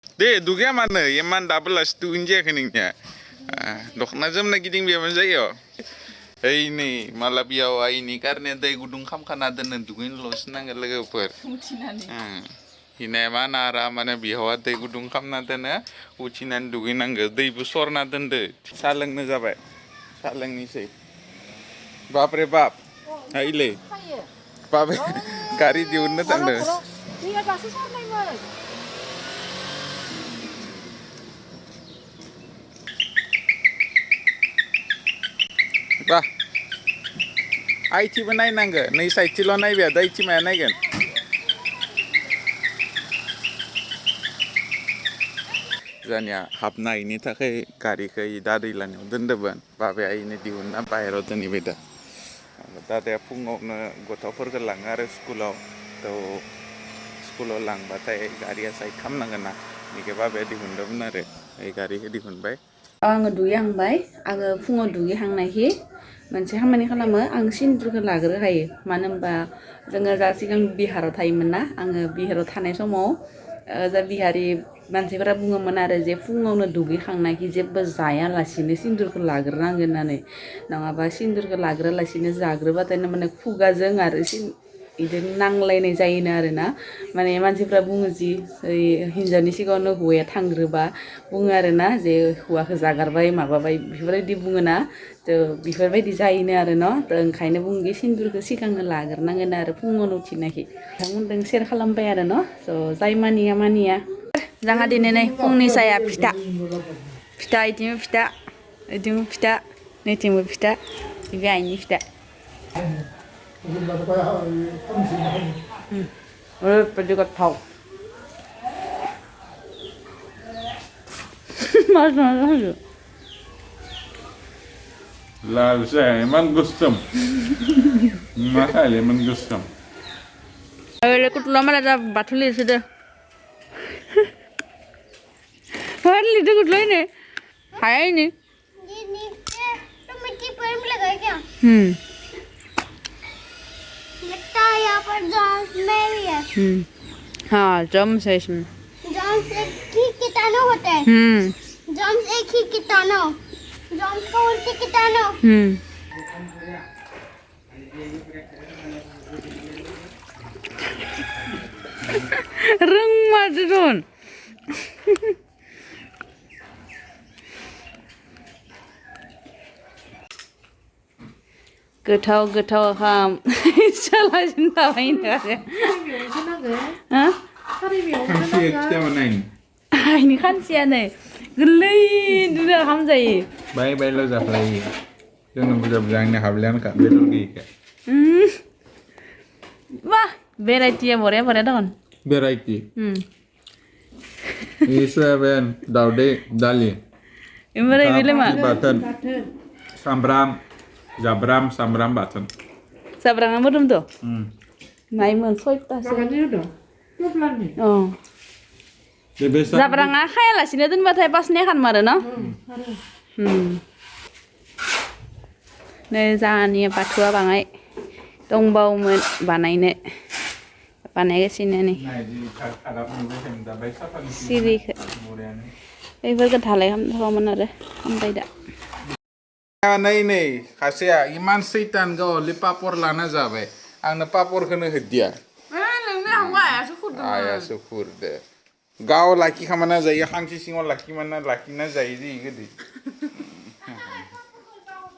Deh, duga mana? Eman double as tu injek keningnya. Dok nazam na giting biar mana yo. Ini malah Bihao ini karena day gudung kam kan ada nentuin los nang lagi per. Ini mana arah mana Bihao day gudung kam nada na ucinan duin nang day busor nada nde. Salang na jabai. Salang ni sih. Bap re bap. Aile. Bap kari diun na tanda. Iya pasti sama mas. Bah. Aici बनाई नंग नहीं साइची लो नहीं बिया Daiichi में नहीं गन जानिया हाबना इनी थाखाय गारिखौ दा दैलानाव दोनदोंमोन बाबाया इनो दिहुनना बाहेराव दोनहैबाय दा दादाया फुङावनो गथ'फोरखौ लाङो आरो स्कुलाव लांबाथाय गारिया साइड खालामनांगोन ना बेखौ बाबाया दिहुनदोंमोन आरो ओइ गारिखौ दिहुनबाय आङो दुगैहांबाय आङो फुङाव दुगैहांनायखि मोनसे खामानि खालामो आं सिन्दुरखौ लाग्रोखायो मानो होनबा जोङो जा सिगां बिहाराव थायोमोन ना आङो बिहाराव थानाय समाव जा बिहारि मानसिफोरा बुङोमोन आरो जे फुङावनो दुगैखांनायखि जेबो जायालासिनो सिन्दुरखौ लाग्रोनांगोन होननानै नङाबा सिन्दुरखौ लाग्रोलासिनो जाग्रोबाथाय माने खुगाजों आरो बिदिनो नांलायनाय जायोनो आरोना माने मानसिफ्रा बुङो जि हिन्जावनि सिगाङावनो हौवाया थांग्रोबा बुङो आरोना जे हौवाखौ जागारबाय माबाबाय बेफोरबायदि बुङोना थ' बेफोरबायदि जायोनो आरो न' थ' ओंखायनो बुङो सिन्दुरखौ सिगांनो लाग्रोनांगोन आरो फुङावनो उथिनाखि बिथांमोनजों सेयार खालामबाय आरो न' थ' जाय मानिया जोंहा दिनै नै फुंनि साया फिथा इथिंबो फिथा इथिंबो फिथा नैथिंबो फिथा बे आइनि फिथा ओरैबायदि गोथाव मा जानो लाल saya emang gustum makanya emang gustum aku tuh lama ada batu lis itu batu lis itu kudu ini hai ini तो मिट्टी पर में लगा है क्या लगता है यहाँ पर जॉन्स में भी है हाँ जम्स है इसमें जॉन्स एक ही कीटाणु होते हैं जॉन्स एक ही कीटाणु जॉन्स का उल्टी कीटाणु rung madron gotaw ham salah cinta main ada hah kita mana ini ini kan siane gelai dulu ham jayi baik lo zaplai jangan budak-budak ini hablian kak betul gitu wah variety ya boleh dong variety isa ben daude dali ini boleh mah batan sambram batan sabrang apa dong tuh main mensoy tas oh sabrang apa ya lah sini tuh buat pas nih kan mana no nih jangan patua bangai tongbau banai ke sini nih siri beberapa thalai ham mana deh sampai dah नै खासेया इमान सैतान गाव ले पापर लाना जाबाय आंनो पापरखौनो होदिया आया सुखुर दे गाव लाखि खामाना जायो हांसो सिङाव लाखिना जायो दे गोदै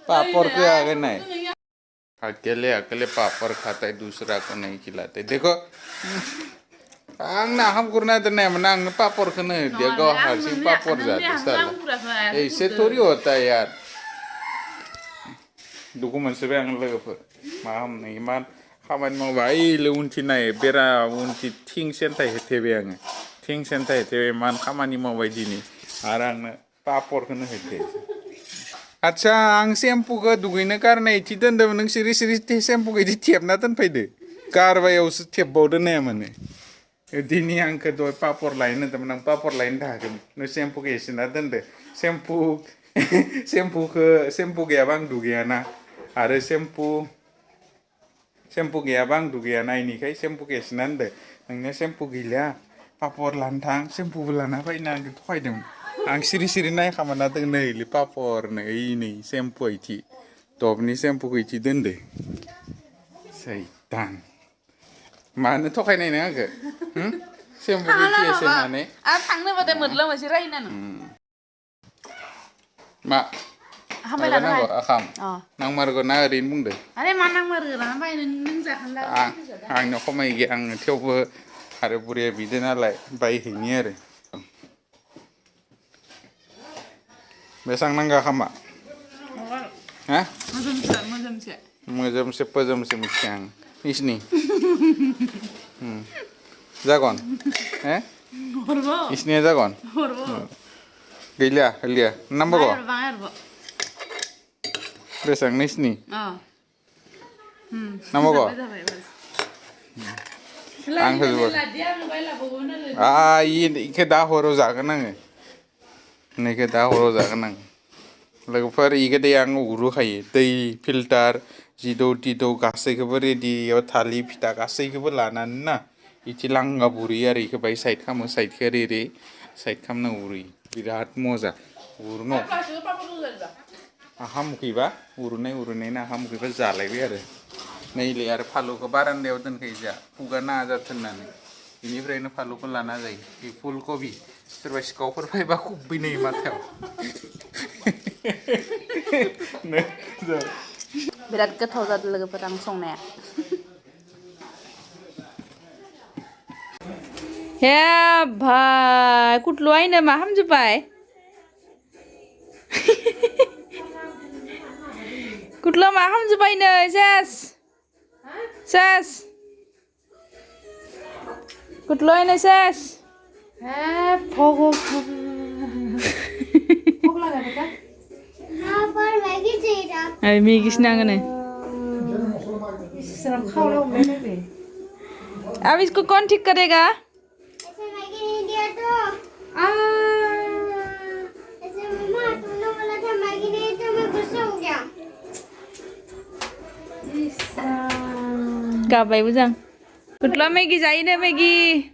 पापड़ के आगे नहीं अकेले पापड़ खाता है दूसरा को नहीं खिलाते देखो आंना हम गुरना तो नहीं मना आंने पापड़ को नहीं दिया गाव हर्षिंग पापड़ जाते साला ऐसे थोड़ी होता है यार डॉक्यूमेंट से भी आंने लगा पर माँ हम नहीं मान खामान में भाई ले उनकी नहीं बेरा उनकी थिंग सेंटा है थे भी आंगे थिंग सेंटा है थे मान खामानी में भाई जी नहीं आरांग पापड़ को नहीं थे अच्छा आं सेम्पुखौ दुगैनो गारनाय इथि दोनदोंमोन नों सिरि सेम्पुखौ इदि थेबना दोनफैदो गारबायावसो थेबबावदो नाया माने दिनै आंखौ दहाय पापर लायनो होनदोंमोन आं पापर लायनो थाङाखैमोन नों सेम्पुखौ एसेना दोनदो सेम्पु गैयाबा आं दुगैयाना आरो सेम्पु गैयाबा आं दुगैयाना इनिखाय सेम्पुखौ एसेना दोनदो नोंनिया सेम्पु गैला पापर लानो थां सेम्पुबो लाना फैनो आंखौ थगायदोंमोन आं सिरि सिरि नायखामाना दों नैलै पापर नै सेम्पु इथि टपनि सेम्पुखौ इथि दोनदो सैतान मानो थगायनाय नों आंखौ सेम्पुखौ इथि एसे होननानै आं थांनो बाथाय मोदला मोनसे रायनानो मा हामबाय माबा लानो नांगौ हाय आखाम नांमारगौ ना ओरैनो बुंदो आरे मा नांमारगौ लाना बाय नों जाखांला आंनाव खमाय गैया आङो थेवबो आरो बुरैया बिदो नालाय बायहैनि आरो बेसेबां नांगौ खामा हा मोजोमसे फोजोमसे मिथिया आं इसिनि जागोन हे इसिनिया जागोन गैलिया गैलिया नांबावगौ बेसेबां नोंसिनि नांबावगौ आं होजोबो इखौ दा हराव जागोन आङो नैखौ दा हराव जागोन आं लोगोफोर इखौ दै आं उरुखायो दै फिल्टार जिदौ तिदौ गासैखौबो रेडियाव थालि फिथा गासैखौबो लानानै ना इथि लांगा बुरैयो आरो इखौ बाय साइड खालामो साइडखौ ओरै साइड खालामना उरुयो बिराद मजा उरुनो आखाम उखैबा उरुनाय आखाम उखैबा जालायबाय आरो नैलै आरो फालुखौ बारान्दायाव दोनखायो जोंहा खुगा नाङा जाथों होननानै बेनिफ्रायनो फालुखौ लाना जायो बे फुल कबि सोरबा सिखावफोर फैबा खुबैनाय माथायाव बिराद गोथाव जादों लोगोफोर आं संनाया हे भाई कुटलुआ इनो मा हामजोब्बाय कुटलुआ मा हामजोब्बाय नो सेस कुटलुआ इनो सेस हे भगवान हाँ पर मैगी चाहिए था Ay, may gisnangan eh. अब इसको कौन ठीक करेगा? ऐसे मैगी नहीं दिया तो ऐसे मम्मा तुमने बोला था मैगी नहीं तो मैं गुस्सा हो गया Kabay mo dyan. Kutla Maggie, zain na Maggie.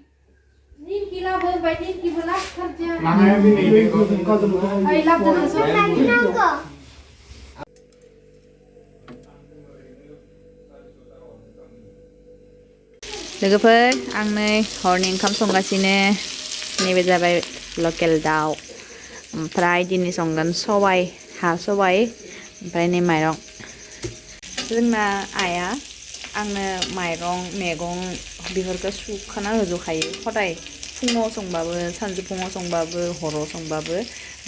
Maggi नांगौ लोगोफोर आं नै हरनि ओंखाम संगासिनो नैबे जाबाय लकेल दाउ ओमफ्राय दिनै संगोन सबाय हा सबाय ओमफ्राय नै माइरं जोंना आइया आंनो माइरं मैगं बेफोरखौ सुखाना होजोबखायो हदाय फुङाव संबाबो सानजौफुङाव संबाबो हराव संबाबो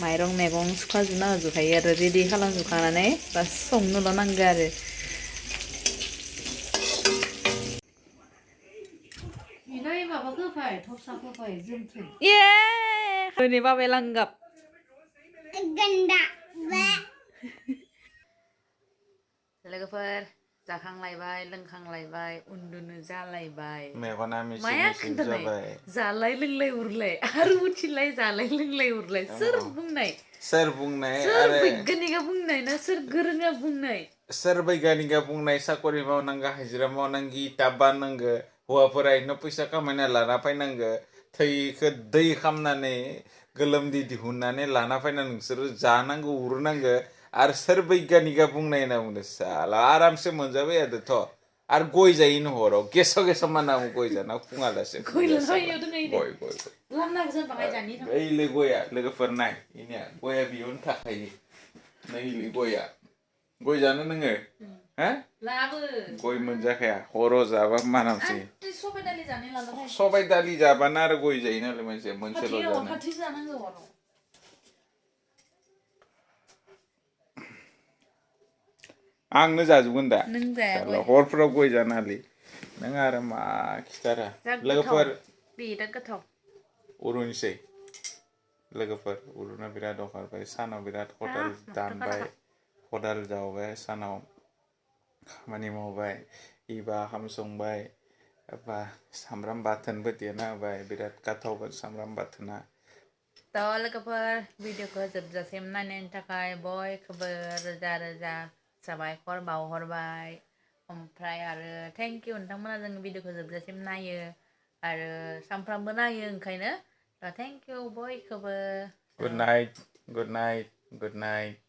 माइरं मैगं सुखाजोबना होजोबखायो आरो रेडि खालामजोबखानानै बास संनोल' नांगौ आरो ये होनै बाबाय लांगाब गंदा लोगोफोर जाखांलायबाय लोंखांलायबाय उन्दुनो जालायबाय मेगना माया खोन्थानाय जालाय लोंलाय उरलाय आरो उथिलाय जालाय लोंलाय उरलाय सोर बुंनाय सोर बैग्यानिका बुंनाय ना सोर गोरोङा बुंनाय सोर बैग्यानिका बुंनाय साकरि मावनांगौ हाजिरा मावनांगौ इटा बाननांगौ हौवाफोरा इनो फैसा खामायना लाना फैनांगौ थैखौ दै खालामनानै गोलोमदै दिहुननानै लाना फैना नोंसोरो जानांगौ उरुनांगौ आरो सोर बैग्यानिका बुंनाय होनना बुंदों साला आरामसे मोनजाबाय आरोथ' आरो गय जायो हराव गेसाव माना गय जाना फुङालासे गय ओइलै गया लोगोफोर नाय इनिया गया बेयावनो थाखायो नैलै गया गय जानो नोङो हा गय मोनजाखाया हराव जाबा मानामसै सबाय दालि जाबानो आरो गय जायो नालाय मानसिया मोनसेल' जानो आंनो जाजोबगोन दा हरफोराव गय जानो हालि नों आरो मा खिथारा लोगोफोर बिराद गोथाव उरुनोसै लोगोफोर उरुना बिराद अखारबाय सानाव बिराद खदाल दानबाय खदाल जावबाय सानाव खामानि मावबाय इबा ओंखाम संबाय एबा सामब्राम बाथोनबो देना होबाय बिराद गोथावमोन सामब्राम बाथोना थ' लोगोफोर भिडिअखौ जोबजासिम नायनायनि थाखाय बयखौबो रोजा रोजा साबायखर बावहरबाय ओमफ्राय आरो थेंक इउ नोंथांमोना जोंनि भिडिअखौ जोबजासिम नायो आरो सानफ्रामबो नायो ओंखायनो थेंक इउ बयखौबो Good night. Good night. Good night.